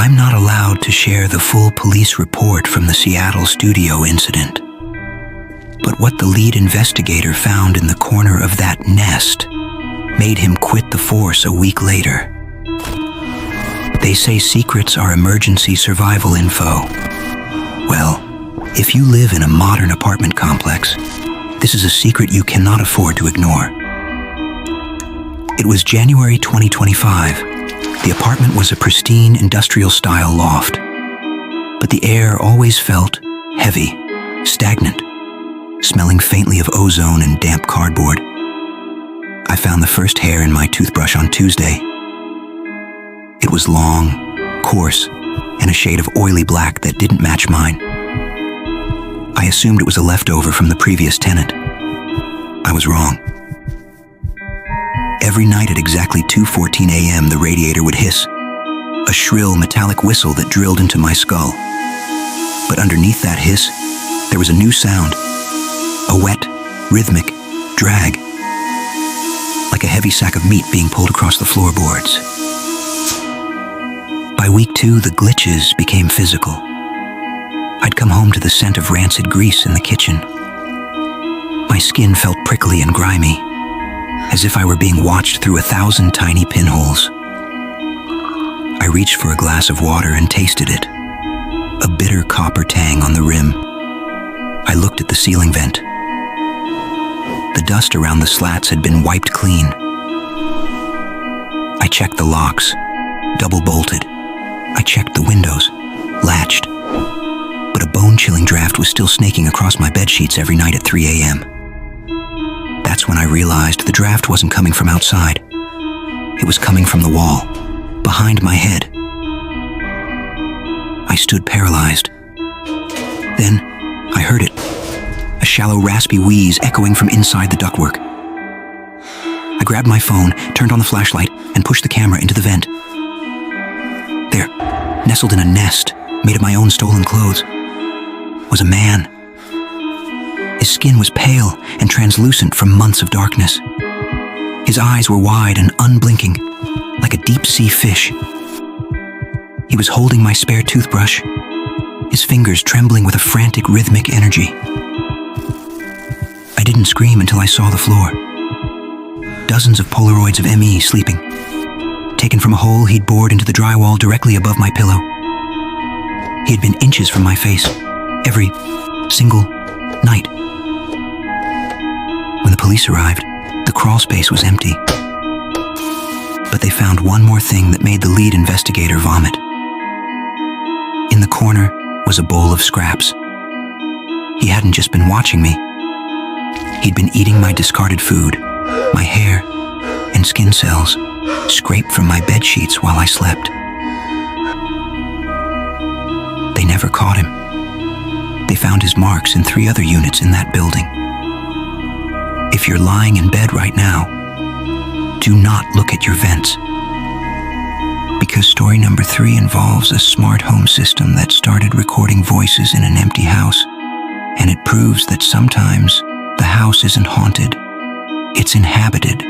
I'm not allowed to share the full police report from the Seattle studio incident. But what the lead investigator found in the corner of that nest made him quit the force a week later. They say secrets are emergency survival info. Well, if you live in a modern apartment complex, this is a secret you cannot afford to ignore. It was January 2025. The apartment was a pristine industrial-style loft, but the air always felt heavy, stagnant, smelling faintly of ozone and damp cardboard. I found the first hair in my toothbrush on Tuesday. It was long, coarse, and a shade of oily black that didn't match mine. I assumed it was a leftover from the previous tenant. I was wrong. Every night at exactly 2:14 a.m., the radiator would hiss, a shrill metallic whistle that drilled into my skull. But underneath that hiss, there was a new sound, a wet, rhythmic drag, like a heavy sack of meat being pulled across the floorboards. By week 2, the glitches became physical. I'd come home to the scent of rancid grease in the kitchen. My skin felt prickly and grimy, as if I were being watched through 1,000 tiny pinholes. I reached for a glass of water and tasted it, a bitter copper tang on the rim. I looked at the ceiling vent. The dust around the slats had been wiped clean. I checked the locks, double-bolted. I checked the windows, latched. But a bone-chilling draft was still snaking across my bedsheets every night at 3 a.m. That's when I realized the draft wasn't coming from outside. It was coming from the wall, behind my head. I stood paralyzed. Then I heard it, a shallow, raspy wheeze echoing from inside the ductwork. I grabbed my phone, turned on the flashlight, and pushed the camera into the vent. There, nestled in a nest made of my own stolen clothes, was a man. His skin was pale and translucent from months of darkness. His eyes were wide and unblinking, like a deep-sea fish. He was holding my spare toothbrush, his fingers trembling with a frantic, rhythmic energy. I didn't scream until I saw the floor. Dozens of Polaroids of ME sleeping, taken from a hole he'd bored into the drywall directly above my pillow. He had been inches from my face, every single night. When the police arrived, the crawl space was empty. But they found one more thing that made the lead investigator vomit. In the corner was a bowl of scraps. He hadn't just been watching me. He'd been eating my discarded food, my hair, and skin cells, scraped from my bed sheets while I slept. They never caught him. They found his marks in 3 other units in that building. If you're lying in bed right now, do not look at your vents. Because story number 3 involves a smart home system that started recording voices in an empty house, and it proves that sometimes the house isn't haunted, it's inhabited.